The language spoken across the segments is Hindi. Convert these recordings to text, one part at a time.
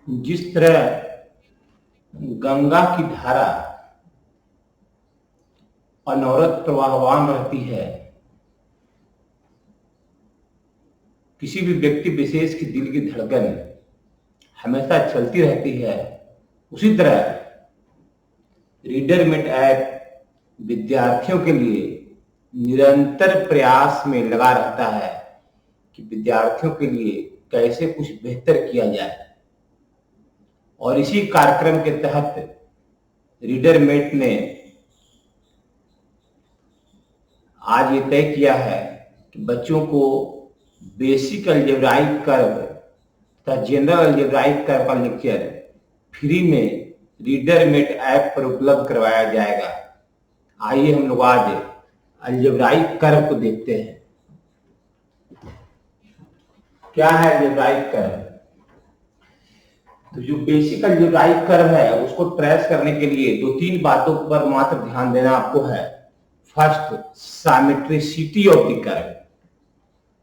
जिस तरह गंगा की धारा अनवरत प्रवाहमान रहती है, किसी भी व्यक्ति विशेष की दिल की धड़कन हमेशा चलती रहती है, उसी तरह रीडरमेट ऐप विद्यार्थियों के लिए निरंतर प्रयास में लगा रहता है कि विद्यार्थियों के लिए कैसे कुछ बेहतर किया जाए। और इसी कार्यक्रम के तहत रीडरमेट ने आज ये तय किया है कि बच्चों को बेसिक अलजेब्राइक कर्व तथा जनरल अलजेब्राइक कर्व का लेक्चर फ्री में रीडरमेट ऐप पर उपलब्ध करवाया जाएगा। आइए हम लोग आज अलजेब्राइक कर्व को देखते हैं। क्या है अलजेब्राइक कर्व? तो जो बेसिक अलजेब्राइक कर्व है उसको ट्रेस करने के लिए दो तीन बातों पर मात्र ध्यान देना आपको है। First, symmetricity of the curve.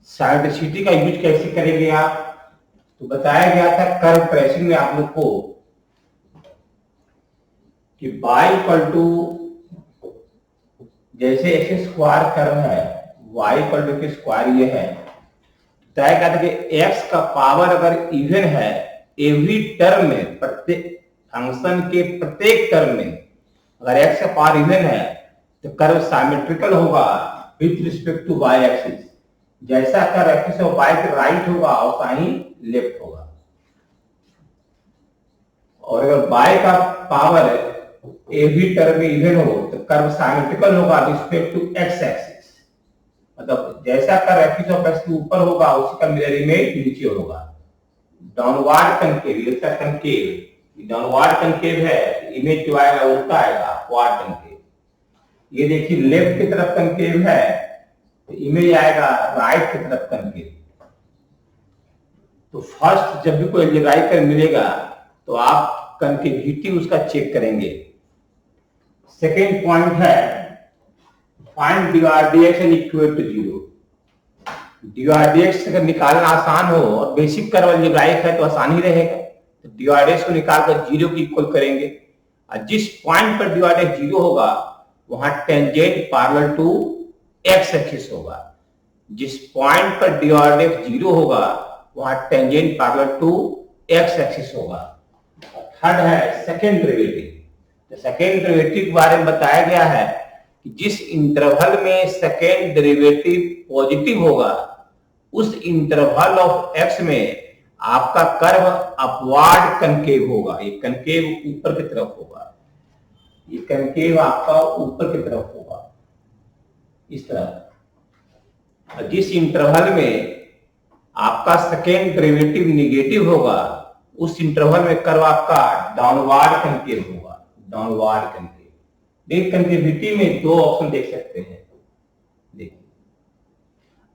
Symmetricity का यूज कैसे करेंगे आप? तो बताया गया था कर्व ट्रेसिंग में आप लोग को कि y इक्वल टू, जैसे एक्स स्क्वायर कर्व है, y equal to x square ये है, तय कहते कि x का पावर अगर इवन है एवरी टर्म में, प्रत्येक फंक्शन के प्रत्येक टर्म में अगर x का पावर इवन है तो कर्व साइमेट्रिकल होगा with respect to y axis. जैसा कर्व एक्सिस ऑफ y के राइट होगा वैसा ही लेफ्ट होगा। और अगर y का पावर एवरी टर्म में इवन हो तो कर्व साइमेट्रिकल होगा रिस्पेक्ट टू x एक्सिस। मतलब जैसा कर्व एक्सिस ऑफ x के ऊपर होगा उसी का मिरर इमेज नीचे होगा। डाउनवर्ड कंकेव, ये कंकेव, डाउनवर्ड कंकेव है, इमेज जो आएगा उल्टा आएगा, अपवर्ड कंकेव। ये देखिए लेफ्ट की तरफ कंकेव है तो इमेज आएगा राइट की तरफ कंकेव। तो फर्स्ट जब भी कोई अलजेब्राइक कर्व मिलेगा तो आप कंकेविटी उसका चेक करेंगे। सेकेंड पॉइंट है find dydx and equal to 0। dydx अगर निकालना आसान हो और बेसिक कर्व अलजेब्राइक है तो आसान ही रहेगा। तो dydx को निकालकर 0 की इक्वल करेंगे और जिस पॉइंट पर dydx 0 होगा वहां tangent parallel to x axis होगा। जिस पॉइंट पर dydx 0 होगा वहां tangent parallel to x axis होगा। थर्ड है सेकेंड डेरिवेटिव। सेकेंड डेरिवेटिव के बारे में बताया गया है कि जिस इंटरवल में सेकेंड डेरिवेटिव पॉजिटिव होगा उस इंटरवल ऑफ x में आपका कर्व अपवर्ड कंकेव होगा। ये कंकेव ऊपर की तरफ होगा, ये कंकेव आपका ऊपर की तरफ होगा इस तरह। जिस इंटरवल में आपका सेकेंड डेरिवेटिव निगेटिव होगा उस इंटरवल में कर्व आपका डाउनवर्ड कंकेव होगा, डाउनवर्ड कंकेव। देखिए कंकेविटी में दो ऑप्शन देख सकते हैं। देखिए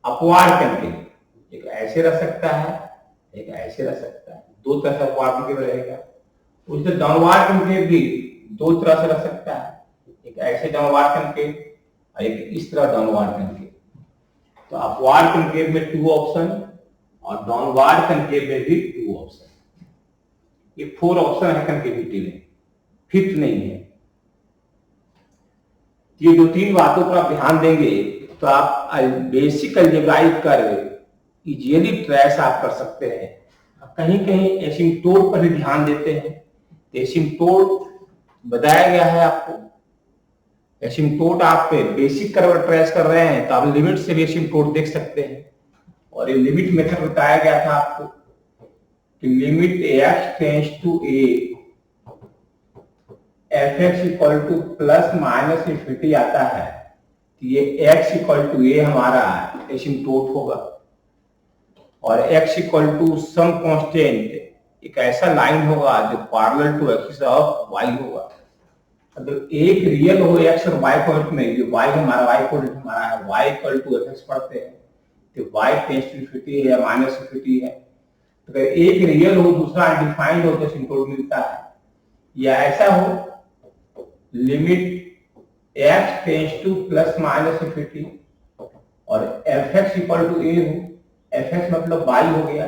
अपवर्ड कंकेव एक ऐसे रह सकता है, एक ऐसे रह सकता है, दो तरह से अपवर्ड कंकेव रहेगा। उससे डाउनवर्ड कंकेव भी दो तरह से रह सकता है, एक ऐसे डाउनवर्ड कंकेव और एक इस तरह डाउनवर्ड कंकेव। तो अपवर्ड कंकेव में 2 ऑप्शन और डाउनवर्ड कंकेव में भी 2 ऑप्शन। ये 4 ऑप्शन है कंकेविटी में, फिफ्थ नहीं है। ये दो तीन बातों पर आप ध्यान देंगे तो आप basic algebraic curve easily trace आप कर सकते हैं। कहीं कहीं एसिम्पटोट पर भी ध्यान देते हैं। एसिम्पटोट बताया गया है आपको, एसिम्पटोट आप बेसिक कर्व ट्रेस कर रहे हैं तो आप लिमिट से भी एसिम्पटोट देख सकते हैं। और ये लिमिट मेथड बताया गया था आपको कि limit x tends to a fx equal to plus minus infinity आता है तो ये x इक्वल टू a हमारा एसिम्पटोट होगा। और x equal to some constant एक ऐसा लाइन होगा जो parallel to axis of y होगा। अगर एक रियल हो x और y पॉइंट में, जो y हमारा y पॉइंट हमारा है, y इक्वल टू fx पढ़ते हैं तो y टेंड्स टू इंफिनिटी है या माइनस इंफिनिटी है। तो अगर एक रियल हो दूसरा अनडिफाइंड हो तो एसिम्पटोट मिलता है। या ऐसा हो limit x tends to plus minus infinity और fx इक्वल टू a हो, fx मतलब y हो गया,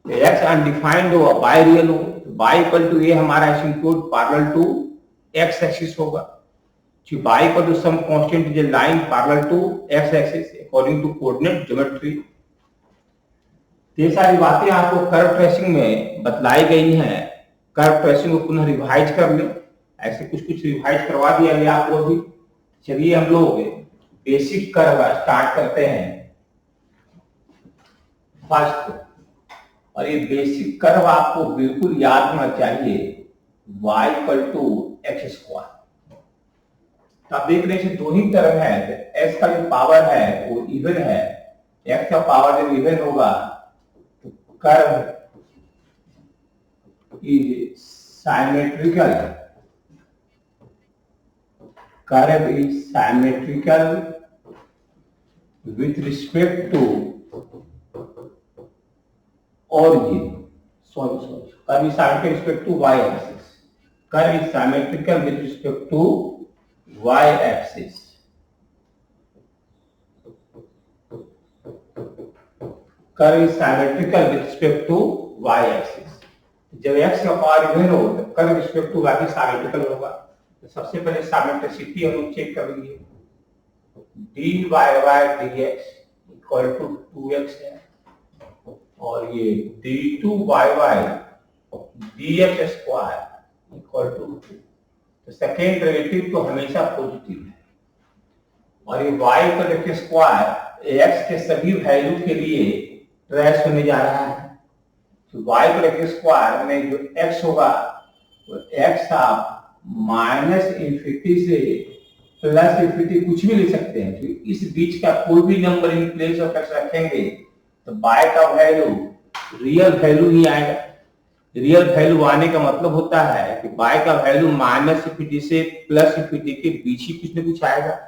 एक्स अनडिफाइंड हो बाय रियल हो, बाय इक्वल टू ए हमारा asymptote parallel to x axis होगा। Y equal to some constant is a line parallel to x axis according to coordinate geometry. ये सारी बातें आपको कर्व ट्रेसिंग में बतलाई गई हैं। कर्व ट्रेसिंग को पुनः रिवाइज कर ले, ऐसे कुछ कुछ रिवाइज करवा दिया गया आपको अभी। चलिए हम लोग बेसिक कर्व स्टार्ट करते हैं फर्स्ट। और ये बेसिक कर्व आपको बिल्कुल याद होना चाहिए, y equal to x square. आप देख रहे हैं दो ही कर्व है, s का जो पावर है वो इवन है, x का पावर जब इवन होगा तो curve is symmetrical, curve is symmetrical with respect to origin, curve is symmetrical with respect to y axis, curve is symmetrical with respect to y axis, curve is symmetrical with respect to y axis। जब x का पावर इवन हो तो कर्व रिस्पेक्ट टू y की सिमेट्रिकल होगा। तो सबसे पहले सिमेट्रिसिटी हम लोग चेक कर लेंगे, dy by dx equal to 2x है, और ये d2y dx square equal to 2। तो सेकेंड डेरिवेटिव तो हमेशा पॉजिटिव है, और ये y का डेरिवेटिव स्क्वायर x के सभी वैल्यू के लिए ट्रेस होने जा रहा है। तो y का डेरिवेटिव स्क्वायर में जो x होगा वो x आप माइनस इन्फिनिटी से प्लस इन्फिनिटी कुछ भी ले सकते हैं। तो इस बीच का कोई भी number in place of x रखेंगे तो बाय का वैल्यू रियल वैल्यू ही आएगा। रियल वैल्यू आने का मतलब होता है कि बाय का वैल्यू माइनस इन्फिनिटी से प्लस इन्फिनिटी के बीच ही कुछ न कुछ आएगा।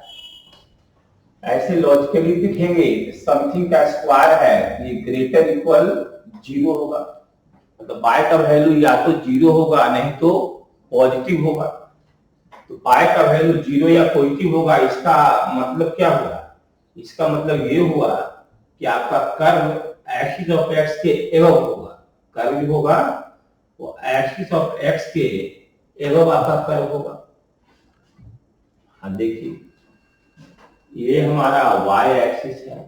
ऐसे लॉजिकली दिखेंगे समथिंग का स्क्वायर है ये ग्रेटर इक्वल 0 होगा, मतलब बाय का वैल्यू या तो 0 होगा नहीं तो पॉजिटिव होगा। तो बाय का वैल्यू 0 या पॉजिटिव होगा, इसका मतलब क्या हुआ? इसका मतलब ये हुआ कि आपका कर्व एक्सिस ऑफ एक्स के एबव होगा, कर्व भी होगा वो एक्सिस ऑफ एक्स के एबव आपका कर्व होगा। हाँ देखिए ये हमारा y एक्सिस है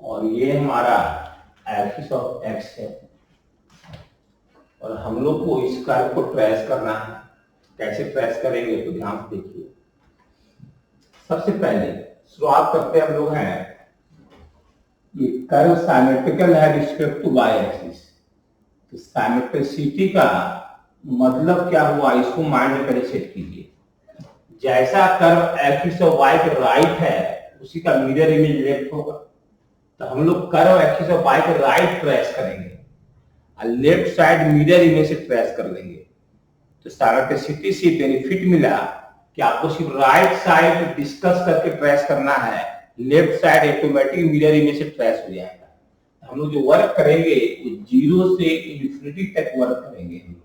और ये हमारा एक्सिस ऑफ एक्स है, और हम लोग को इस कर्व को ट्रेस करना है। कैसे ट्रेस करेंगे तो ध्यान से देखिए। सबसे पहले शुरुआत करते हम लोग हैं ये कर्व सिमेट्रिकल है रिस्पेक्ट टू y एक्सिस। तो सिमेट्रिसिटी का मतलब क्या हुआ इसको माइंड में पहले सेट कीजिए। जैसा कर्व एक्सिस ऑफ y के राइट है उसी का मिरर इमेज लेफ्ट होगा। तो हम लोग कर्व एक्सिस ऑफ y के राइट ट्रेस करेंगे और लेफ्ट साइड मिरर इमेज से ट्रेस कर लेंगे। तो सिमेट्रिसिटी से बेनिफिट मिला कि आपको सिर्फ राइट साइड डिस्कस करके ट्रेस करना है, left side automatic mirror image से ट्रेस हो जाएगा। हम लोग जो वर्क करेंगे वो 0 से इन्फिनिटी तक वर्क करेंगे हम लोग,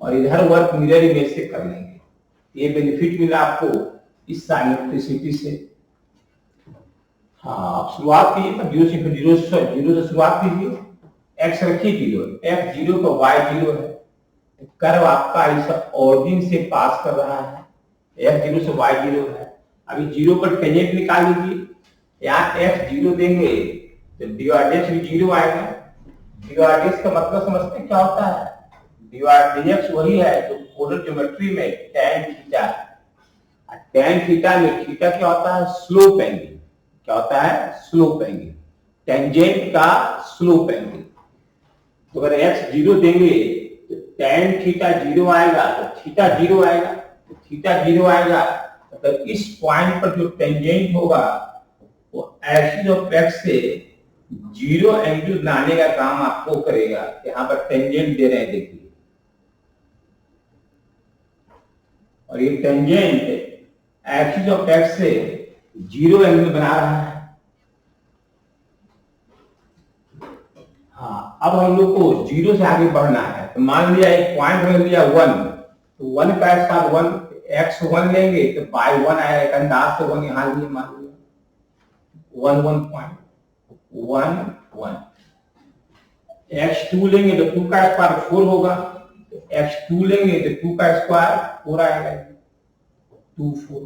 और इधर वर्क मिरर इमेज से कर लेंगे। ये बेनिफिट मिला आपको इस सिमेट्रिसिटी से। हाँ आप शुरुआत कीजिए तब 0 से शुरुआत कीजिए। एक्स रखिए 0, एक्स 0 तो y 0 है। तो कर्व आपका इस ऑरिजिन से पास कर रहा है, x 0 से y 0 है। अभी 0 पर टेंजेंट निकाल लीजिए, यहाँ x 0 देंगे तो dx भी 0 आएगा। dx का मतलब समझते हैं क्या होता है? dx वही है जो पोलर ज्योमेट्री में tan थीटा है। tan थीटा में थीटा क्या होता है? Slope angle. क्या होता है? स्लोप एंगल, टेंजेंट का स्लोप एंगल। तो अगर x 0 देंगे तो tan थीटा 0 आएगा, तो थीटा 0 आएगा, तो थीटा 0 आएगा। मतलब इस पॉइंट पर जो टेंजेंट होगा वो एक्सिस ऑफ एक्स से 0 एंगल बनाने का काम आपको करेगा। यहाँ पर टेंजेंट दे रहे हैं देखिए, और ये टेंजेंट एक्सिस ऑफ एक्स से 0 एंगल बना रहा है। हाँ अब हम लोग को 0 से आगे बढ़ना है। तो मान लिया एक पॉइंट में लिया 1, तो 1 का स्क्वायर 1, x 1 लेंगे तो बाय 1 आएगा। एक अंदाज से 1 यहाँ लिए मान लिया 1 1 पॉइंट 1 1। x2 लेंगे तो 2 का स्क्वायर 4 होगा, तो x2 लेंगे तो 2 का स्क्वायर 4 आएगा, 2 4।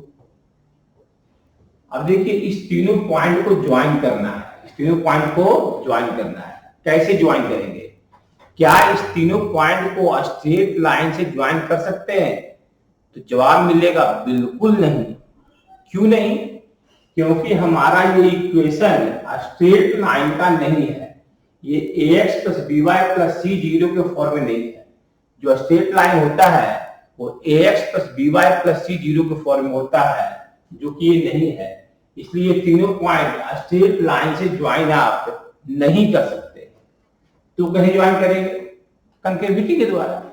अब देखिए इस तीनों पॉइंट को ज्वाइन करना है, इस तीनों पॉइंट को ज्वाइन करना है। कैसे ज्वाइन करेंगे? क्या इस तीनों पॉइंट को स्ट्रेट लाइन से ज्वाइन कर सकते हैं? तो जवाब मिलेगा बिल्कुल नहीं। क्यों नहीं? क्योंकि हमारा ये इक्वेशन स्ट्रेट लाइन का नहीं है, ये ax plus b y plus c zero के फॉर्म में नहीं है। जो स्ट्रेट लाइन होता है वो ax plus b y plus c zero के फॉर्म में होता है, जो कि ये नहीं है। इसलिए तीनों पॉइंट स्ट्रेट लाइन से ज्वाइन आप नहीं कर सकते। तो कहीं ज्वाइन करेंगे? कंकेविटी के द्वारा,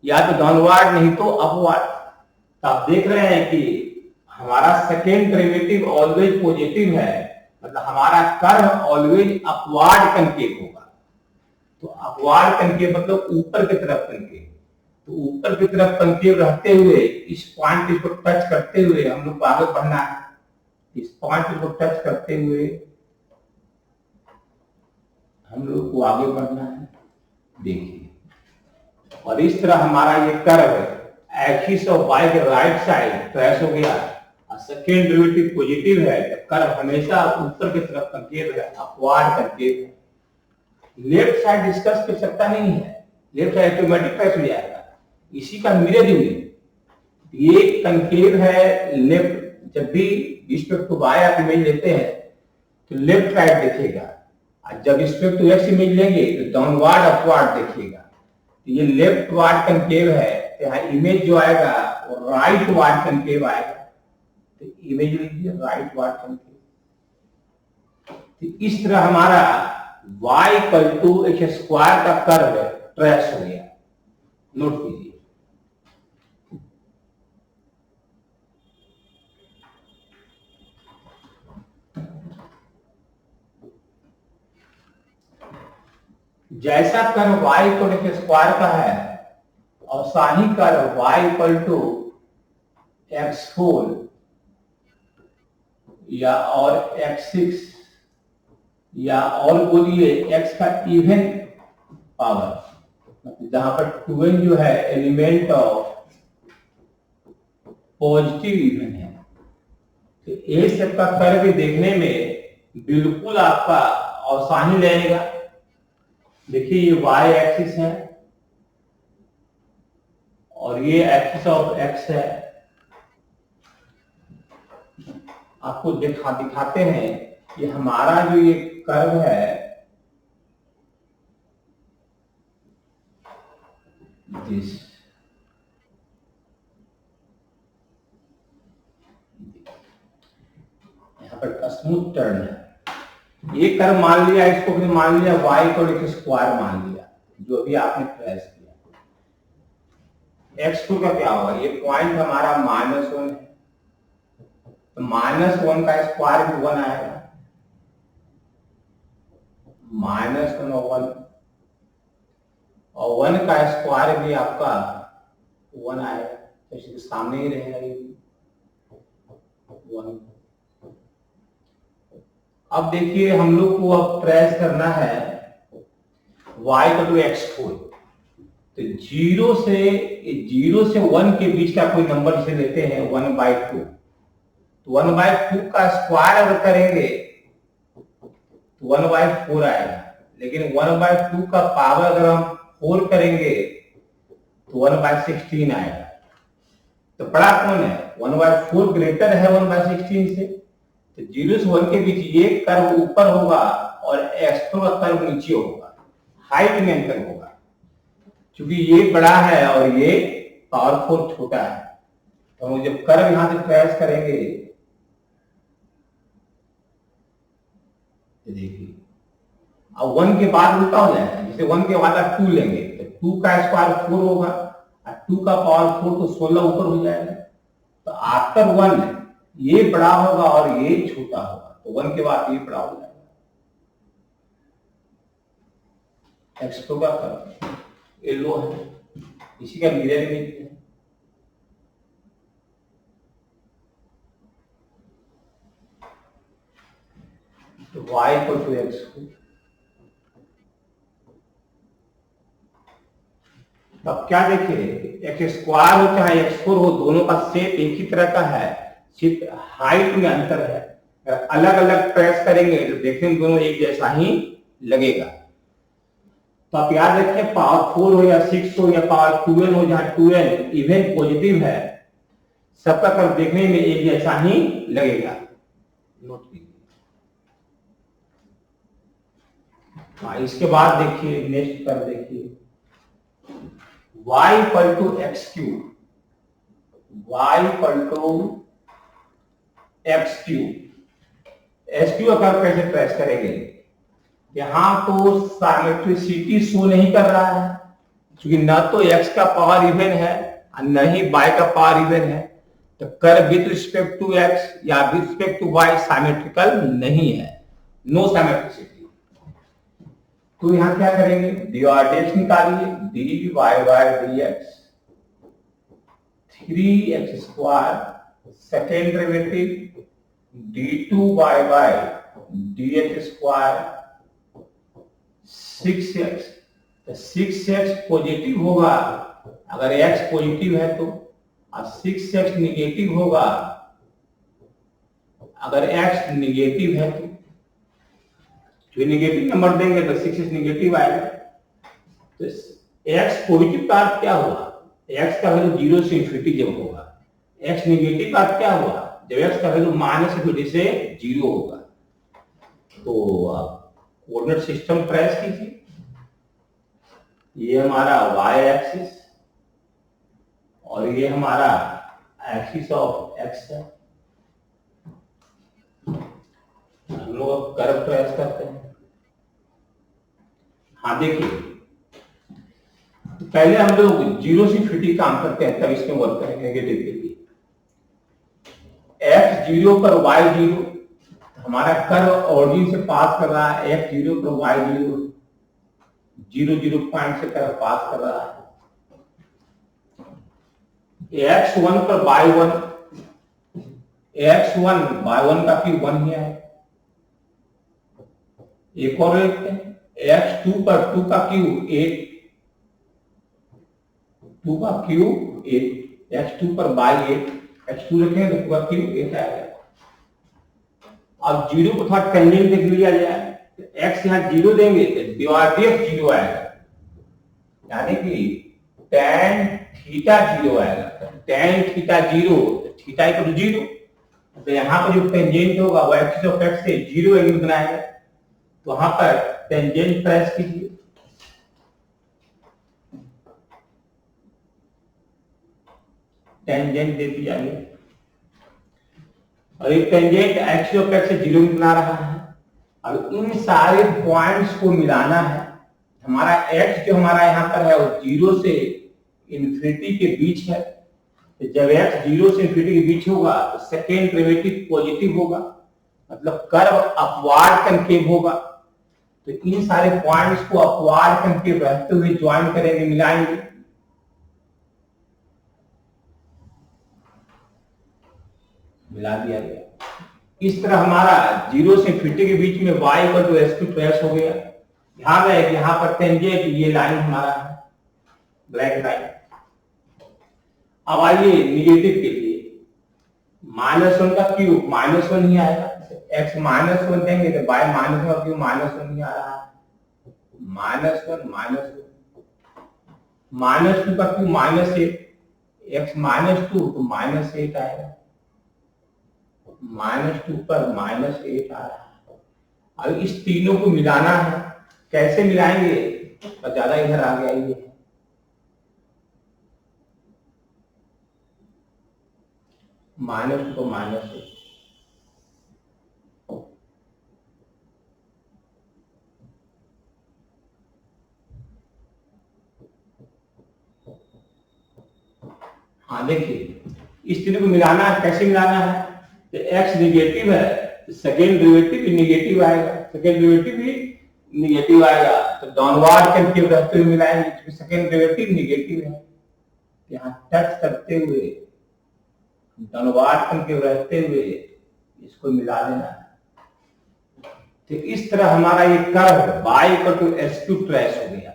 या तो डाउनवर्ड नहीं तो अपवर्ड। तो आप देख रहे हैं कि हमारा सेकेंड डेरिवेटिव ऑलवेज पॉजिटिव है, मतलब हमारा कर्व ऑलवेज अपवर्ड कनकेव होगा। तो अपवर्ड कनकेव मतलब ऊपर की तरफ कनकेव। तो ऊपर की तरफ कनकेव रहते हुए इस पॉइंट को टच करते हुए हम लोग को आगे बढ़ना है। इस पॉइंट को टच करते हुए हम लोग को आगे बढ़ना है, देखिए। और इस तरह हमारा ये कर्व एक्सिस ऑफ वाई के राइट साइड ट्रेस हो गया, और सेकेंड डेरिवेटिव पॉजिटिव है, तो कर्व हमेशा ऊपर की तरफ कंकेव है, अपवर्ड कंकेव है। लेफ्ट साइड डिस्कस कर सकता नहीं है, लेफ्ट साइड ऑटोमेटिक ट्रेस हो जाएगा। इसी का मिरर इमेज, ये कंकेव है लेफ्ट। जब भी रिस्पेक्ट टू वाई आप इमेज लेते हैं तो लेफ्ट साइड दिखेगा, और जब रिस्पेक्ट टू एक्स इमेज लेंगे तो डाउनवर्ड अपवर्ड दिखेगा। तो ये लेफ्ट वार्ड कंकेव है, तो यहाँ इमेज जो आएगा वो राइट वार्ड कंकेव आएगा। तो इमेज लीजिए राइट वार्ड कंकेव। तो इस तरह हमारा y equal to x square का कर्व ट्रेस हो गया। नोट कीजिए। जैसा curve y equal x square का है, और साही curve y equal to x4 या और x6 या और बोलिए x का इवन पावर, जहां पर 2n जो है एलिमेंट ऑफ पॉजिटिव इवन है। तो ये सब का कर्व देखने में बिल्कुल आपका आसानी लगेगा। देखिए ये y एक्सिस है और ये एक्सिस ऑफ x है। आपको दिखाते हैं कि हमारा जो ये कर्व है, दिस यहाँ पर स्मूथ टर्न है। ये कर्व मान लिया, इसको भी मान लिया y इक्वल एक्स स्क्वायर मान लिया, जो भी आपने ट्रेस किया। x2 का क्या होगा? ये पॉइंट हमारा -1 है, तो -1 का स्क्वायर भी 1 आएगा। -1 और 1, और 1 का स्क्वायर भी आपका 1 आएगा, तो इसके सामने ही रहेगा ये 1। अब देखिए हम लोग को अब ट्रेस करना है y इक्वल टू x4। तो 0 से 1 के बीच का कोई नंबर जिसे लेते हैं 1/2। तो 1/2 का स्क्वायर अगर करेंगे तो 1/4 आएगा, लेकिन 1/2 का पावर अगर हम 4 करेंगे तो 1/16 आएगा। तो बड़ा कौन है? 1/4 ग्रेटर है 1/16 से। तो 0 से 1 के बीच ये कर्व ऊपर होगा और x2 का कर्व नीचे होगा, हाइट में अंतर होगा। क्योंकि ये बड़ा है और ये पावरफुल छोटा है, तो हम जब कर्व यहां से ट्रेस करेंगे, देखिए अब 1 के बाद उल्टा हो जाएगा। जैसे 1 के बाद आप 2 लेंगे तो 2 का स्क्वायर 4 होगा, और 2 का पावर 4 तो 16 ऊपर हो जाएगा। तो आफ्टर 1 ये बड़ा होगा और ये छोटा होगा, तो 1 के बाद ये बड़ा हो जाएगा। x2 का कर्व ये लो है, इसी का मिरर इमेज है। तो y इक्वल टू x4। तब क्या देखिए, एक्स स्क्वायर हो चाहे x4 हो, दोनों का शेप एक ही तरह का है, सिर्फ हाइट में अंतर है। अगर अलग अलग प्रेस करेंगे तो देखने में दोनों एक जैसा ही लगेगा। तो आप याद रखें, पावर 4 हो या 6 हो या पावर 2n हो, जहां 2n इवन पॉजिटिव है, सबका कर्व देखने में एक जैसा ही लगेगा। नोट कीजिए। हाँ, इसके बाद देखिए, नेक्स्ट कर्व देखिए, y equal to x cube, y equal to x cube. X cube का कर्व कैसे ट्रेस करेंगे? यहां तो साइमेट्रिसिटी शो नहीं कर रहा है, क्योंकि न तो x का पावर इवन है और न ही y का पावर इवन है, तो curve with respect to x या with respect to y symmetrical नहीं है, नो साइमेट्रिसिटी। तो यहां क्या करेंगे, dy निकालिए, dy by dx, 3x square second derivative d2 by dx square 6x। तो 6x पॉजिटिव होगा अगर x पॉजिटिव है तो, और 6x निगेटिव होगा अगर x निगेटिव है तो। जो नेगेटिव नंबर देंगे तो 6x निगेटिव आएगा। तो x पॉजिटिव का अर्थ क्या हुआ, x का वैल्यू 0 से इंफिनिटी जब होगा। x निगेटिव का अर्थ क्या हुआ, जब x का वैल्यू -इंफिनिटी से 0 होगा। तो कोऑर्डिनेट सिस्टम ट्रेस कीजिए, ये हमारा y एक्सिस और ये हमारा एक्सिस ऑफ x है। हम लोग कर्व ट्रेस करते हैं। हाँ देखिए, पहले हम लोग 0 से इंफिनिटी काम करते हैं, तब इसमें वर्क करेंगे नेगेटिव के लिए। x 0 पर y 0, हमारा कर्व ऑरिजिन से पास कर रहा है, x 0 पर y 0, 0 पॉइंट से कर्व पास कर रहा है। x1 पर y1, x1 y1 का क्यूब 1 ही है। एक और देखते हैं, x2 पर 2 का क्यूब 8, 2 का क्यूब 8, x2 पर बाई 8, x2 रखेंगे तो 2 का क्यूब 8 आएगा। अब 0 को थोड़ा टेंजेंट देख लिया जाए, तो x यहाँ 0 देंगे तो df 0 आएगा, यानी कि tan थीटा 0 आएगा। tan theta 0, theta equal to 0, तो यहाँ पर जो टेंजेंट होगा वो एक्सिस ऑफ x से 0 एंगल बनाएगा। तो वहां पर टेंजेंट ट्रेस कीजिए, टेंजेंट दे दिया जाए, और ये टेंजेंट एक्सिस ऑफ x से 0 बना रहा है। अब इन सारे पॉइंट्स को मिलाना है। हमारा x जो हमारा यहाँ पर है वो 0 से इंफिनिटी के बीच है। तो जब x 0 से इंफिनिटी के बीच होगा तो सेकेंड डेरिवेटिव पॉजिटिव होगा, मतलब कर्व अपवार्ड कनकेव होगा। तो इन सारे पॉइंट्स को अपवार्ड कनकेव रहते हुए ज्वाइन करेंगे, मिलाएंगे। मिला दिया गया। इस तरह हमारा 0 से इंफिनिटी के बीच में y equal to x2 trace हो गया। ध्यान रहे यहाँ पर टेंजेंट ये लाइन हमारा है, ब्लैक लाइन। अब आइए निगेटिव के लिए, -1 का क्यूब -1 ही आएगा, x -1 देंगे तो y -1 का क्यूब -1 ही आ रहा है, -1 -2 का क्यूब -8, x -2 तो -8 आएगा, -2 पर -8 आ रहा है। अब इस तीनों को मिलाना है, कैसे मिलाएंगे, तो ज्यादा इधर आ गया ये -2 को -8, हाँ देखिए इस तीनों को मिलाना है। कैसे मिलाना है, तो x निगेटिव है तो सेकेंड डेरिवेटिव भी निगेटिव आएगा, सेकेंड डेरिवेटिव भी निगेटिव आएगा, तो डाउनवर्ड कनकेव रहते हुए मिलाएंगे, क्योंकि सेकेंड डेरिवेटिव निगेटिव है। यहाँ टच करते हुए डाउनवर्ड कनकेव रहते हुए इसको मिला देना है। तो इस तरह हमारा ये curve y equal to SQ trace हो गया।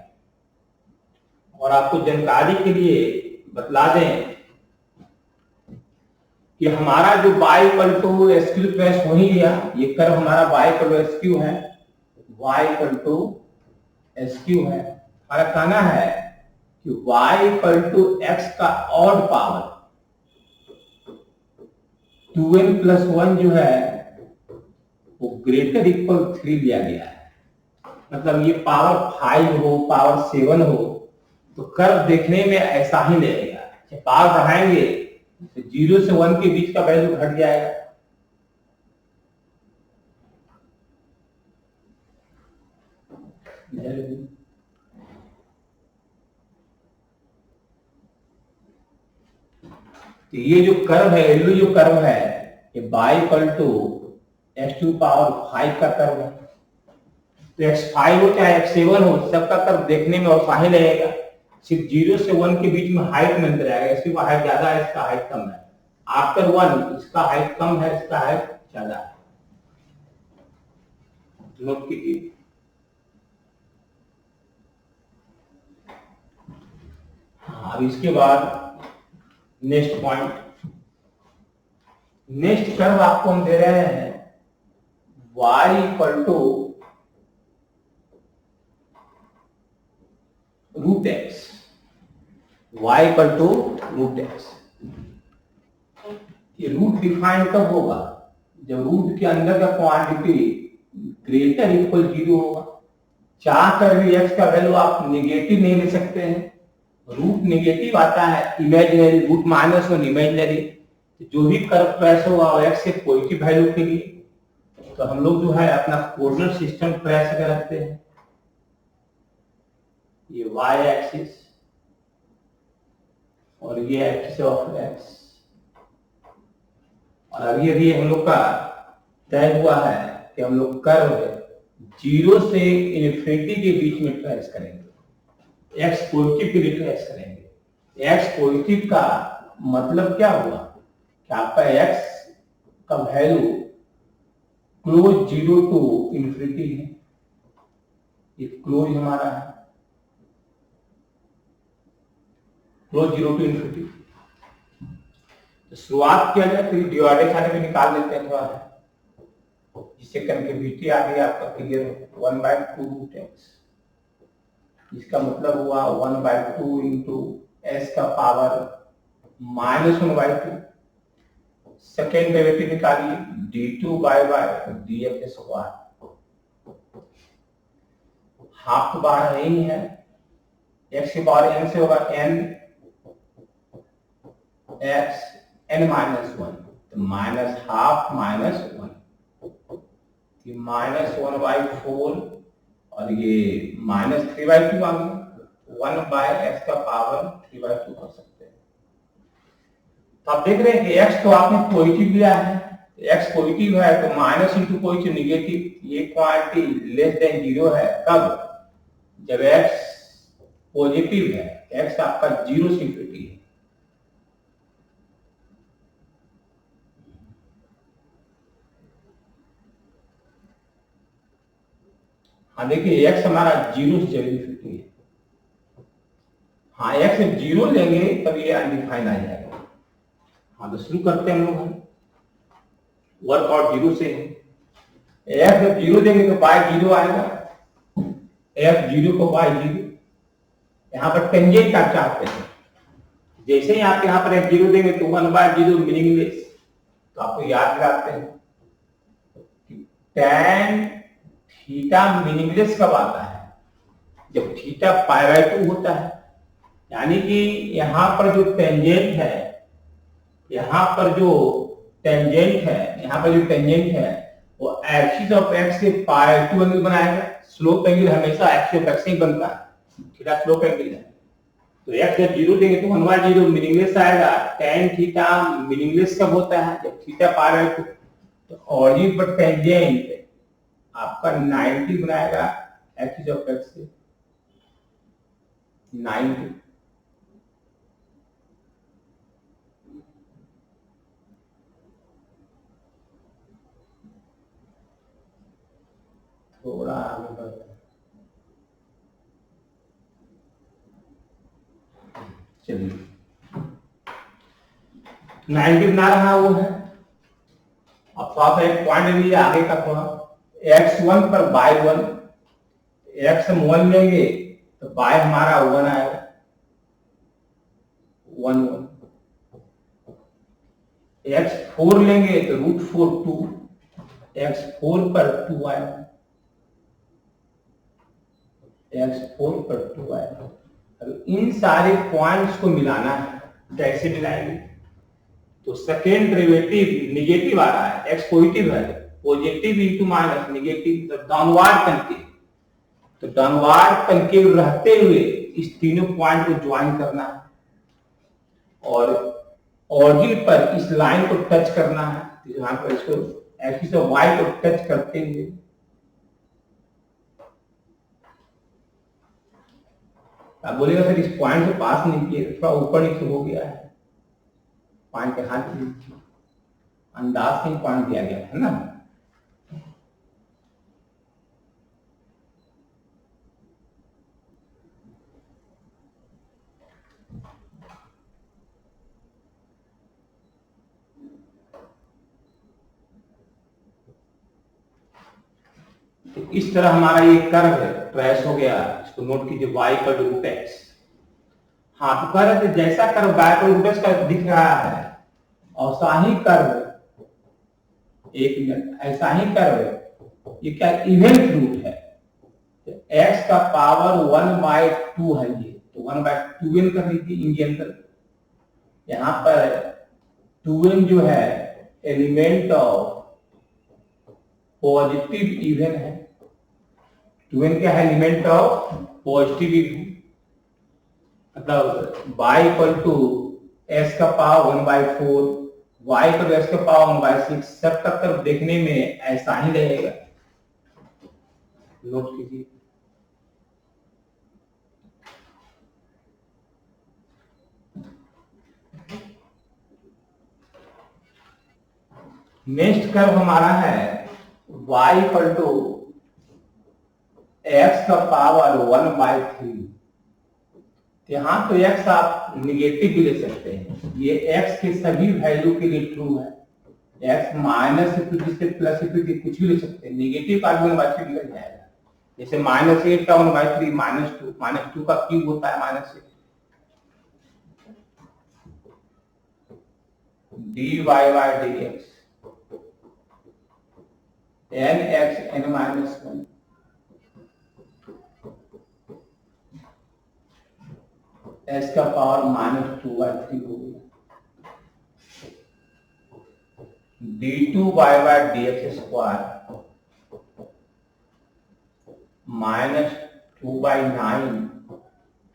और आपको जानकारी के लिए बतला दें कि हमारा जो y equal to SQ trace हो ही गया, ये कर्व हमारा y इक्वल टू SQ है, y इक्वल टू SQ है। हमारा कहना है कि y इक्वल टू x का ऑड पावर 2n प्लस 1 जो है वो ग्रेटर इक्वल 3 लिया गया है। मतलब ये पावर 5 हो, पावर 7 हो, तो कर्व देखने में ऐसा ही लगेगा। पावर बढ़ाएंगे तो 0 से 1 के बीच का वैल्यू घट जाएगा। तो ये जो कर्व है, एलयू जो कर्व है, ये y equal to x2 power 5 का कर्व है। तो x5 हो चाहे x7 हो, सबका कर्व देखने में और साही लगेगा। सिर्फ 0 से 1 के बीच में हाइट में अंतर आएगा। इसकी हाइट ज्यादा है, इसका हाइट कम है। आफ्टर 1 इसका हाइट कम है, इसका हाइट ज्यादा है। नोट कीजिए। अब इसके बाद नेक्स्ट पॉइंट, नेक्स्ट कर्व आपको हम दे रहे हैं y equal to root x, y equal to root x. ये रूट डिफाइन कब होगा? जब रूट के अंदर का क्वांटिटी ग्रेटर इक्वल 0 होगा। चाह कर भी x का वैल्यू आप नेगेटिव नहीं ले सकते हैं। रूट नेगेटिव आता है, imaginary root minus one imaginary. जो भी कर्व ट्रेस होगा वो x से पॉजिटिव वैल्यू के लिए। तो हम लोग जो है अपना कोऑर्डिनेट सिस्टम ट्रेस कर रखते हैं। ये y एक्सिस और ये एक्सिस ऑफ x। और अभी हम लोग का तय हुआ है कि हम लोग कर्व 0 से इन्फिनिटी के बीच में ट्रेस करेंगे। x पॉजिटिव के लिए ट्रेस करेंगे। x पॉजिटिव का मतलब क्या हुआ कि आपका x का वैल्यू क्लोज 0 टू इन्फिनिटी है। ये क्लोज हमारा है, क्लोज 0 टू इन्फिनिटी। तो शुरुआत किया जाए तो डिवाइडेड खाने में निकाल लेते हैं थोड़ा, जिससे कन्फिनिटी आ गई आपका क्लियर हो। 1/2 रूट एक्स, इसका मतलब हुआ 1/2 इंटू एस का पावर -1/2। सेकेंड डेरिवेटिव निकालिए, d2 by dx square. Half बार नहीं है, x की पावर n से होगा n x n -1, तो माइनस हाफ -1, -1/4 और ये -3/2 आ गया। 1/x का पावर 3/2 कर सकते हैं। तो आप देख रहे हैं कि x तो आपने पॉजिटिव लिया है, x पॉजिटिव है तो माइनस इंटू पॉजिटिव निगेटिव, ये क्वांटिटी लेस देन 0 है। कब? जब x पॉजिटिव है, x आपका 0 से इन्फिनिटी है। हाँ देखिए, x हमारा 0 से इन्फिनिटी है। हाँ x जब 0 लेंगे तब ये अनडिफाइन आ जाएगा। हाँ तो शुरू करते हैं हम लोग। वर्कआउट 0 से है। x जब 0 देंगे तो y 0 आएगा, f 0 को y 0। यहाँ पर टेंजेंट आप चाहते हैं, जैसे ही आप यहाँ पर f 0 देंगे तो 1/0 मीनिंगलेस। तो आपको याद रखते हैं tan थीटा मीनिंगलेस कब आता है? जब थीटा π/2 होता है। यानी कि यहाँ पर जो टेंजेंट है, यहाँ पर जो टेंजेंट है वो एक्सिस ऑफ एक्स से π/2 एंगल बनाएगा। स्लोप एंगल हमेशा एक्सिस ऑफ एक्स ही बनता है, थीटा स्लोप एंगल है। तो x जब 0 देंगे तो 1/0 मीनिंगलेस आएगा। tan थीटा मीनिंगलेस कब होता है? जब थीटा π/2। तो ऑरिजिन पर टेंजेंट आपका 90 बनाएगा एक्सिस ऑफ एक्स से 90। थोड़ा आगे बढ़ते हैं। चलिए 90 बना रहा वो है। अब थोड़ा सा एक पॉइंट लीजिए आगे का थोड़ा, x1 पर y1, x हम 1 लेंगे तो y हमारा 1 आएगा, 1 1। x4 लेंगे तो √4 2, x4 पर 2 आएगा, x4 पर 2 आएगा। अब इन सारे पॉइंट्स को मिलाना है, कैसे मिलाएंगे? तो सेकेंड डेरिवेटिव निगेटिव आ रहा है, x पॉजिटिव है, पॉजिटिव इंटू माइनस निगेटिव, तो डाउनवर्ड कनकेव। तो डाउनवर्ड कनकेव रहते हुए इस तीनों पॉइंट को ज्वाइन करना है और ऑरिजिन पर इस लाइन को टच करना है। तो यहाँ पर इसको एक्सिस ऑफ वाई को टच करते हुए आप बोलेगा सर इस पॉइंट से पास नहीं किए, थोड़ा ऊपर नीचे हो गया है, पॉइंट के हाथ अंदाज से पॉइंट दिया गया है ना। तो इस तरह हमारा ये कर्व ट्रेस हो गया, इसको नोट कीजिए y इक्वल टू √x। हाँ तो कह रहे थे जैसा curve y equal to √x का दिख रहा है, ऐसा ही कर्व, एक मिनट, ऐसा ही कर्व, ये क्या इवेंट रूट है, तो x का पावर 1/2 है ये, तो 1/2n कर लीजिए इंडियन कर। यहाँ पर 2n जो है एलिमेंट ऑफ पॉजिटिव इवन है, 2n क्या है, एलिमेंट ऑफ पॉजिटिव इवन, मतलब y इक्वल टू s का power 1/4, y equal to s का पावर 1/6, सब तक तरफ देखने में ऐसा ही रहेगा, नोट कीजिए। नेक्स्ट कर्व हमारा है y इक्वल टू x का पावर 1/3। यहाँ तो x आप निगेटिव भी ले सकते हैं, ये x के सभी वैल्यू के लिए ट्रू है, x माइनस से प्लस कुछ भी ले सकते हैं, निगेटिव का 1/3 निकल जाएगा। जैसे -8 का 1/3 -2, -2 का क्यूब होता है -8, dy/dx nx n-1 s का पावर -2/3 हो गया, d2y/dx स्क्वायर -2/9,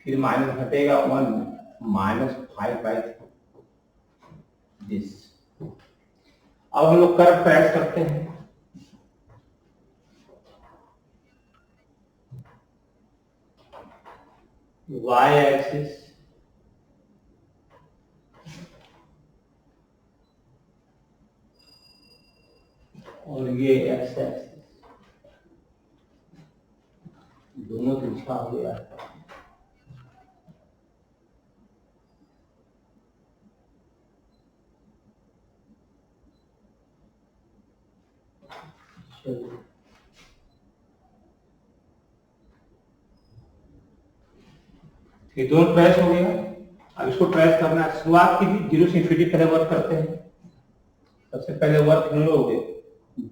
फिर माइनस घटेगा 1, -5/3 दिस। अब हम लोग कर्व ट्रेस करते हैं, y एक्सिस और ये x एक्सिस, दोनों तिरछा हो गया है। ये दोनों ट्रेस हो गया। अब इसको ट्रेस करना है, शुरुआत की 0 से इन्फिनिटी पहले वर्क करते हैं। सबसे पहले वर्क हम लोग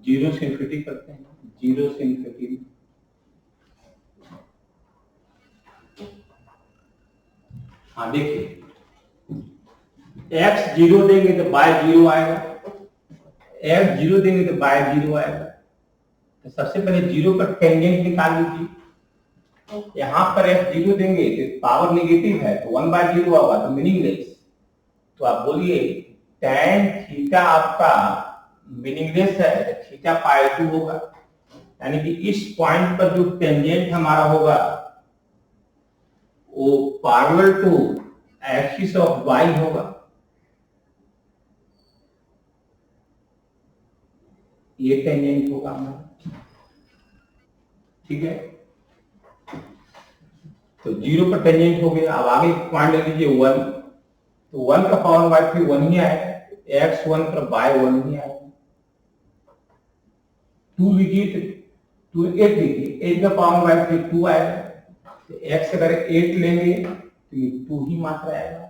0 से इन्फिनिटी करते हैं, 0 से इन्फिनिटी। हाँ देखिए, x 0 देंगे तो y 0 आएगा, x 0 देंगे तो y 0 आएगा। तो सबसे पहले 0 पर टेंजेंट निकाल लीजिए, यहाँ पर f 0 देंगे तो पावर नेगेटिव है तो 1/0 होगा तो मीनिंगलेस। तो आप बोलिए tan थीटा आपका मीनिंगलेस है तो थीटा π2 होगा, यानी कि इस पॉइंट पर जो टेंजेंट हमारा होगा वो parallel to axis of y होगा, ये टेंजेंट होगा हमारा। ठीक है, तो 0 पर टेंजेंट हो गया। अब आगे पॉइंट ले लीजिए 1, तो 1 का पावर बाय 3 1 ही आएगा, x1 पर बाय 1 ही आएगा। 2 लीजिए तो 8 लीजिए, 8 का पावर बाय 3 2 आएगा, तो x अगर 8 लेंगे तो ये 2 ही मात्र आएगा,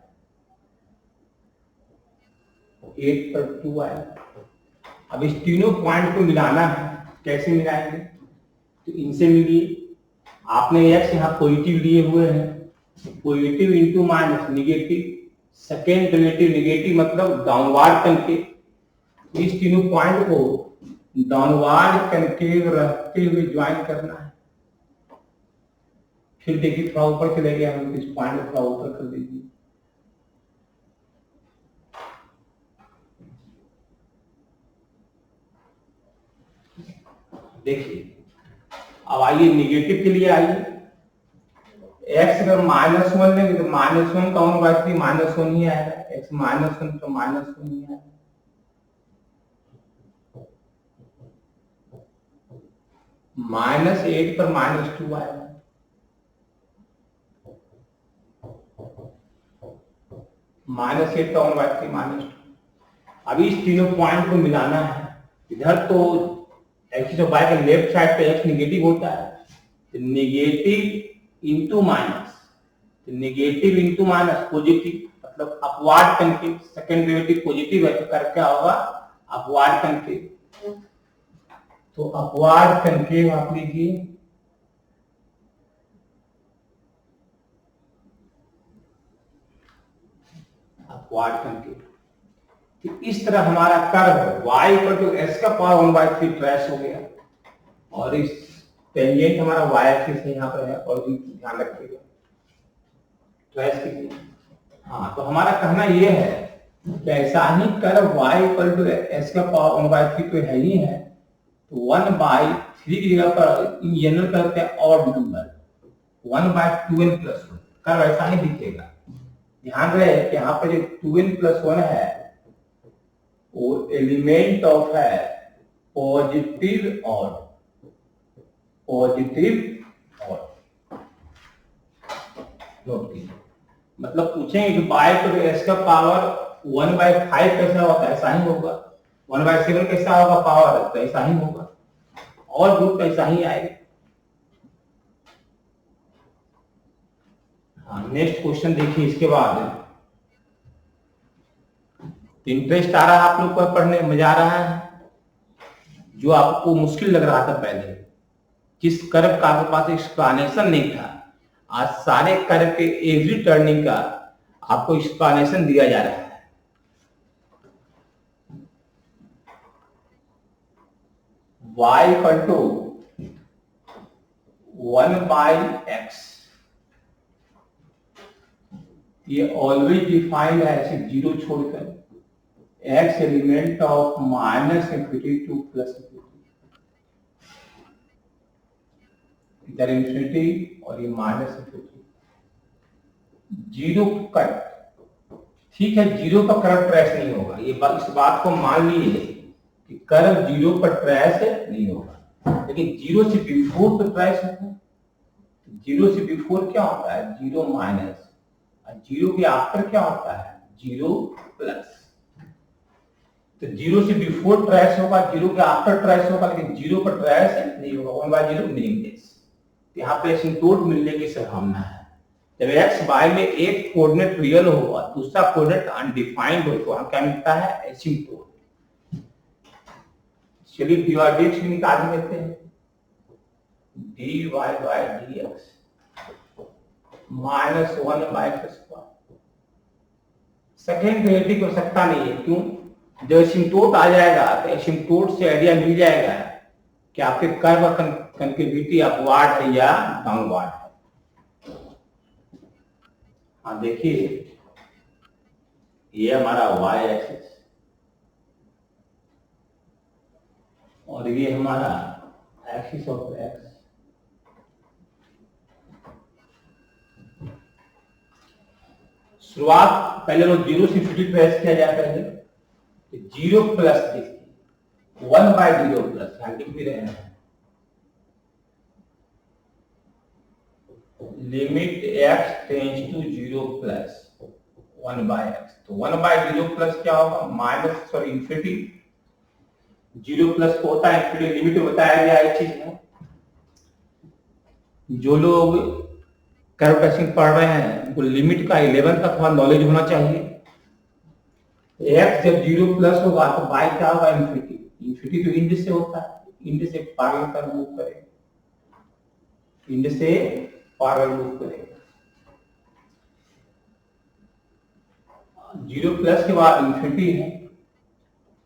8 पर 2 आएगा। अब इस तीनों पॉइंट को मिलाना है, कैसे मिलाएंगे, तो इनसे मिलिए। आपने x यहाँ पॉजिटिव लिए हुए हैं, positive into minus negative, second derivative negative मतलब डाउनवर्ड कनकेव। इस तीनों पॉइंट को डाउनवर्ड कनकेव रहते हुए ज्वाइन करना है। फिर देखिए थोड़ा ऊपर चले गए हम, इस पॉइंट को थोड़ा ऊपर कर दीजिए। देखिए अब आइए निगेटिव के लिए आइए, x अगर -1 लेंगे तो -1 का 1/3 -1 ही आएगा, x -1 तो -1 ही आएगा। -8 पर -2 आएगा, -8 का 1/3 -2। अभी इस तीनों पॉइंट को मिलाना है। इधर तो एक्स वाई का लेफ्ट साइड पे x निगेटिव होता है, तो निगेटिव इंटू माइनस, तो निगेटिव इंटू माइनस पॉजिटिव मतलब upward concave. Second derivative positive है तो कर क्या होगा, अपवार्ड कनकेव। तो अपवार्ड कनकेव आप लीजिए, अपवार्ड कनकेव। तो इस तरह हमारा कर्व y पर तो s का पावर 1/3 ट्रेस हो गया, और इस टेंजेंट हमारा y एक्सिस से यहाँ पर है, और ध्यान रखिएगा ट्रेस कीजिए। हाँ, तो हमारा कहना यह है कि ऐसा ही कर्व y पर तो s का पावर 1/3 तो है ही है, तो 1/3 की जगह पर इन जनरल करते हैं ऑड नंबर 1/2n+1, कर्व ऐसा ही दिखेगा। ध्यान रहे कि यहाँ पर जो 2n+1 है वो एलिमेंट ऑफ है positive odd, positive odd. Note कीजिए, मतलब पूछेंगे कि y पर s का पावर 1/5 कैसा होता है, ऐसा ही होगा। 1/7 कैसा होगा पावर, तो ऐसा ही होगा, और ग्रुप ऐसा ही आएगा। हाँ, नेक्स्ट क्वेश्चन देखिए। इसके बाद इंटरेस्ट आ रहा है आप लोग को पढ़ने, मजा आ रहा है? जो आपको मुश्किल लग रहा था पहले, जिस कर्व का आपके पास एक्सप्लेनेशन नहीं था, आज सारे कर्व के एवरी टर्निंग का आपको एक्सप्लेनेशन दिया जा रहा है। y इक्वल टू 1/x, ये ऑलवेज डिफाइंड है ऐसे जीरो छोड़कर, x element of -infinity to +infinity, इधर इंफिनिटी और ये -infinity। जीरो कट, ठीक है, जीरो का कर्व ट्रेस नहीं होगा, ये इस बात को मान लीजिए कि कर्व जीरो पर ट्रेस नहीं होगा, लेकिन जीरो से बिफोर तो ट्रेस होता है। जीरो से बिफोर क्या होता है, जीरो माइनस, और जीरो के आफ्टर क्या होता है, जीरो प्लस। तो जीरो से बिफोर ट्रेस होगा, जीरो के आफ्टर ट्रेस होगा, लेकिन जीरो पर ट्रेस नहीं होगा, 1/0 मीनिंगलेस। यहाँ पे एसिम्प्टोट मिलने की संभावना है। जब एक्स वाई में एक कोऑर्डिनेट रियल हो और दूसरा कोऑर्डिनेट अनडिफाइंड हो तो वहां क्या मिलता है, एसिम्प्टोट। चलिए dy/dx भी निकाल लेते हैं, dy/dx -1/x²। सेकेंड डेरिवेटिव की आवश्यकता नहीं है, क्यों, जब एसिम्प्टोट आ जाएगा तो एसिम्प्टोट से आइडिया मिल जाएगा कि आपके कर्व का कनकेविटी अपवार्ड है या डाउनवार्ड है। हाँ देखिए, ये हमारा y एक्सिस और ये हमारा एक्सिस ऑफ x। शुरुआत पहले लोग जीरो से इंफिनिटी ट्रेस किया जाए, पहले जीरो प्लस 1/0 प्लस, यहाँ लिख भी रहे हैं limit x tends to 0 plus 1/x, तो 1/0 प्लस क्या होगा, माइनस सॉरी इंफिनिटी, 0 प्लस को होता है इंफिनिटी, लिमिट में बताया गया है चीज है। जो लोग कर्व टेस्टिंग पढ़ रहे हैं उनको लिमिट का 11 का थोड़ा नॉलेज होना चाहिए। x जब 0 प्लस होगा तो y क्या होगा, इंफिनिटी, इंफिनिटी तो इंड से होता है, इंड से पैरेलल कर मूव करेगा, इंड से पैरेलल मूव करेगा। 0 प्लस के बाद इंफिनिटी है,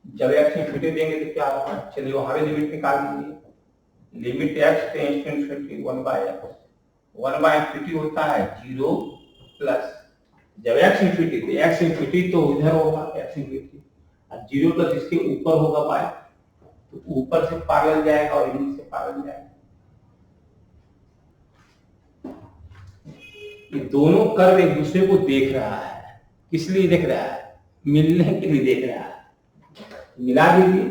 जब x इंफिनिटी देंगे तो क्या होगा, चलिए वहां भी लिमिट निकाल दीजिए, limit x tends to infinity 1/x, 1/इंफिनिटी होता है 0 प्लस, जब x इंफिनिटी तो x इंफिनिटी तो इधर होगा x इंफिनिटी, और 0 प्लस इसके ऊपर होगा y, तो ऊपर से पैरेलल जाएगा और नीचे से पैरेलल जाएगा। ये दोनों कर्व एक दूसरे को देख रहा है, किस लिए देख रहा है, मिलने के लिए देख रहा है, मिला दीजिए।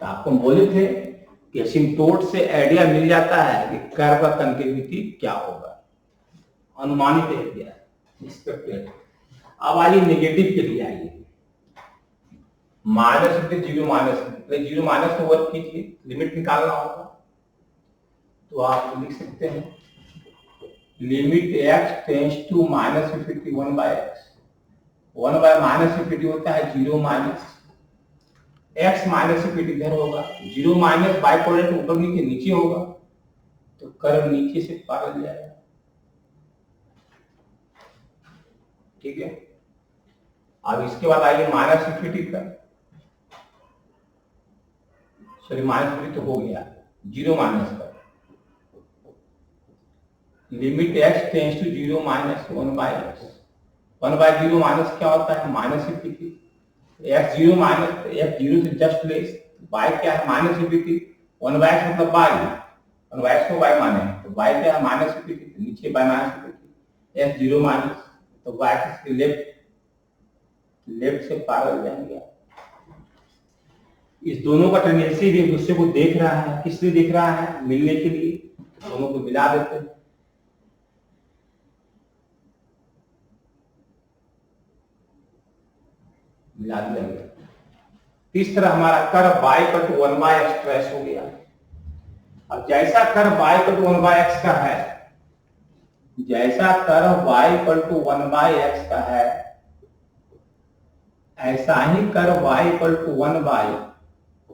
तो आपको बोले थे कि एसिम्प्टोट से आइडिया मिल जाता है कि कर्व का कंटिन्यूटी क्या होगा, अनुमानित आइडिया एक्सपेक्टेड। अब आइए नेगेटिव के लिए, आइए माइनस 0 माइनस, 0 माइनस को वर्क कीजिए, लिमिट निकालना होगा, तो आप लिख सकते हैं limit x tends to minus infinity 1/x, 1/माइनस इंफिनिटी होता है 0 माइनस, x माइनस इंफिनिटी इधर होगा, 0 माइनस बाई प्रोडक्ट ऊपर नीचे होगा, तो कर्व नीचे से पैरेलल जाएगा, ठीक है। अब इसके बाद आइए माइनस इंफिनिटी का, सॉरी माइनस इंफिनिटी तो हो गया, 0 माइनस का, limit x tends to 0 minus 1/x, 1/0 minus क्या होता है, minus infinity, x 0 minus, x 0 से जस्ट लेस, y क्या है, माइनस इंफिनिटी, 1/x मतलब y, 1/x को y माने, तो y क्या है, माइनस इंफिनिटी, नीचे y minus infinity, x 0 minus, तो y के लेफ्ट से पैरेलल जाएंगे। इस दोनों का टेंडेंसी भी एक दूसरे को देख रहा है, किस लिए देख रहा है, मिलने के लिए, दोनों को मिला देते हैं, मिला दिया। इस तरह हमारा कर्व y पर 1/x ट्रेस हो गया। अब जैसा कर्व y पर 1/x का है, जैसा कर्व y पर 1/x का है, ऐसा ही कर्व y पर 1/,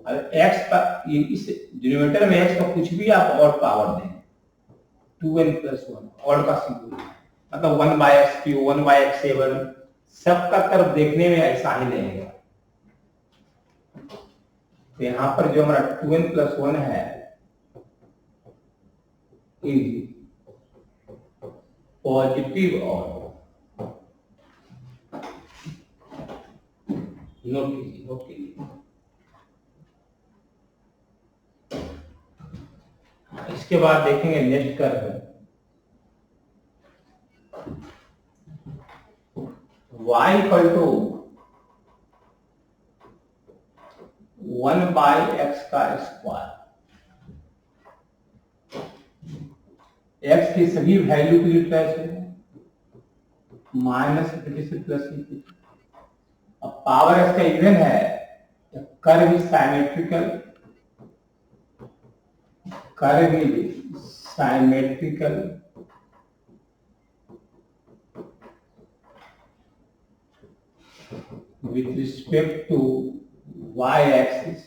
और x का इस डिनोमिनेटर में x का कुछ भी आप और पावर दें, 2n + 1 और का सिंबल, मतलब 1/x3, 1/x7, सबका कर्व देखने में ऐसा ही रहेगा। तो यहां पर जो हमारा 2n + 1 है, पॉजिटिव और नोट कीजिए। इसके बाद देखेंगे नेक्स्ट कर्व, y = 1/x का स्क्वायर, x की सभी वैल्यू के लिए ट्रेस है, माइनस इंफिनिटी से प्लस इंफिनिटी। अब पावर x का इवन है, curve is symmetrical, curve is symmetrical with respect to y-axis,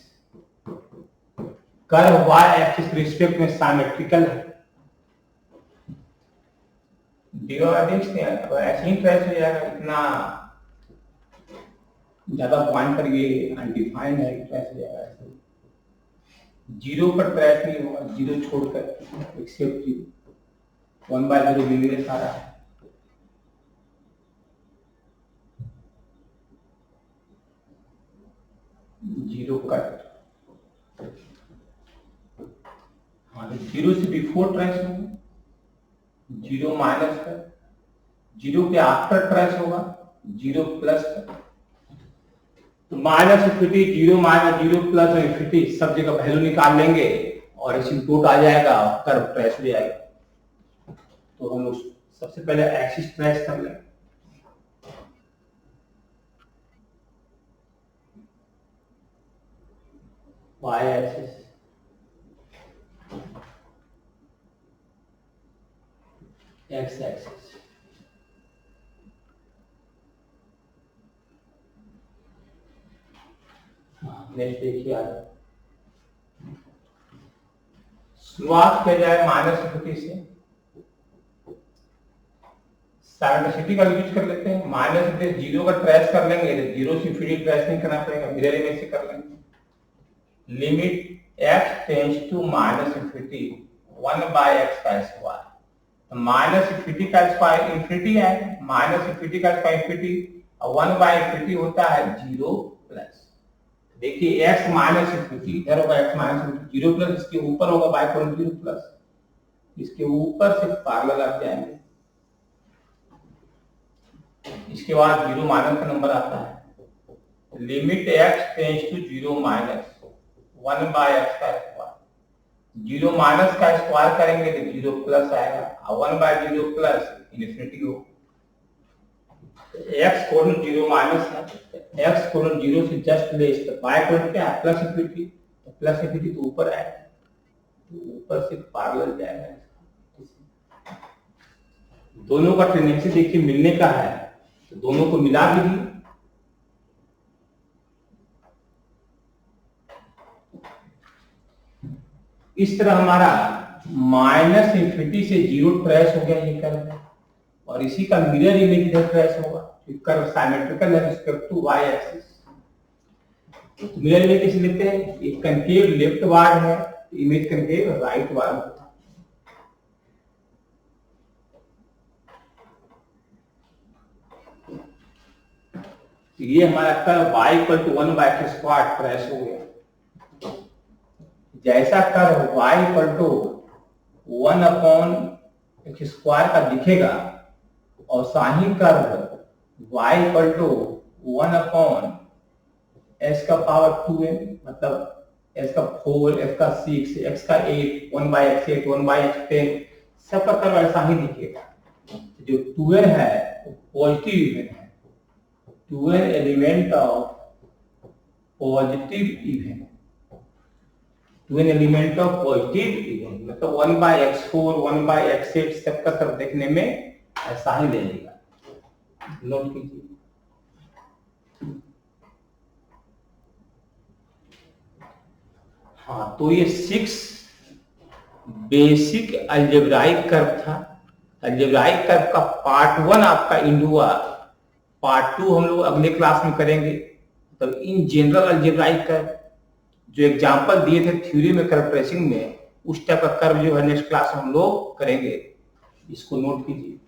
curve y-axis respect में साइमेट्रिकल है, डिवाइडेंस नहीं आएगा, ऐसे ही ट्रेस हो जाएगा, इतना ज्यादा पॉइंट पर ये अनडिफाइंड है, ट्रेस हो जाएगा, ऐसे 0 पर ट्रेस नहीं होगा, 0 छोड़कर एक्सेप्ट 0, 1/0 मिलने सारा है। जीरो कट, हाँ, 0 से बिफोर ट्रेस होगा, 0 माइनस का, 0 के आफ्टर ट्रेस होगा, 0 प्लस का। तो minus infinity, zero minus zero plus infinity सब जगह वैल्यू निकाल लेंगे और इनपुट आ जाएगा और कर्व ट्रेस हो जाएगा। तो हम लोग सबसे पहले एक्सिस ट्रेस कर लें। Y axis, x axis, next देखिए आगे। शुरुआत किया जाए माइनस इंफिनिटी से, साइमेट्रिसिटी का यूज कर लेते हैं। माइनस इंफिनिटी जीरो का ट्रेस कर लेंगे तो जीरो से इंफिनिटी ट्रेस नहीं करना पड़ेगा, मिरर इमेज से कर लेंगे। Limit x tends to minus infinity 1 by x का स्क्वायर, तो माइनस इंफिनिटी का स्क्वायर इंफिनिटी है, माइनस इंफिनिटी का स्क्वायर इंफिनिटी और 1 बाय इंफिनिटी होता है जीरो प्लस। देखिए x माइनस इंफिनिटी इधर होगा, x minus infinity zero plus, इसके ऊपर होगा बाय कोलन जीरो प्लस, इसके ऊपर से पैरेलल आ जाएंगे, इसके बाद जीरो माइनस का नंबर आता है। Limit x tends to zero minus 1 by x का स्क्वायर, जीरो माइनस का स्क्वायर करेंगे तो जीरो प्लस आएगा और 1 बाय जीरो प्लस इनफिनिटी हो। x कोलन जीरो माइनस है, x कोलन जीरो से जस्ट लेस, तो बाय कोलन क्या है प्लस इंफिनिटी, तो प्लस इंफिनिटी तो ऊपर आएगा, तो ऊपर से पैरेलल जाएगा। दोनों का टेंडेंसी देखिए मिलने का है, तो दोनों को मिला दीजिए। इस तरह हमारा माइनस इंफिनिटी से जीरो ट्रेस हो गया ये कर्व, और इसी का मिरर इमेज इधर ट्रेस होगा, कर्व सिमेट्रिकल है with respect to y axis. तो मिरर इमेज कैसे लेते हैं, एक कनकेव लेफ्ट वार्ड है, इमेज कनकेव राइट वार्ड होता है। ये हमारा curve y equal to 1 by x square trace हो गया। जैसा curve y equal to 1 upon x square का दिखेगा और साही curve y equal to 1 upon s का पावर 2n, मतलब s का 4, s का 6, x का 8, 1 बाय x 8, 1 बाय x 10, सबका कर्व ऐसा ही दिखेगा। जो 2n है वो पॉजिटिव इवन है, 2n element of positive even, 2n element of positive even, मतलब 1 बाय x4, 1 बाय x8 सबका कर्व देखने में ऐसा ही लगेगा। नोट कीजिए। हाँ, तो ये 6 बेसिक अलजेब्राइक कर्व था। अलजेब्राइक कर्व का पार्ट 1 आपका इंड हुआ, पार्ट 2 हम लोग अगले क्लास में करेंगे। तो इन जनरल अलजेब्राइक कर्व जो एग्जांपल दिए थे थ्योरी में कर्व ट्रेसिंग में, उस टाइप का कर्व जो है नेक्स्ट क्लास में हम लोग करेंगे, इसको नोट कीजिए।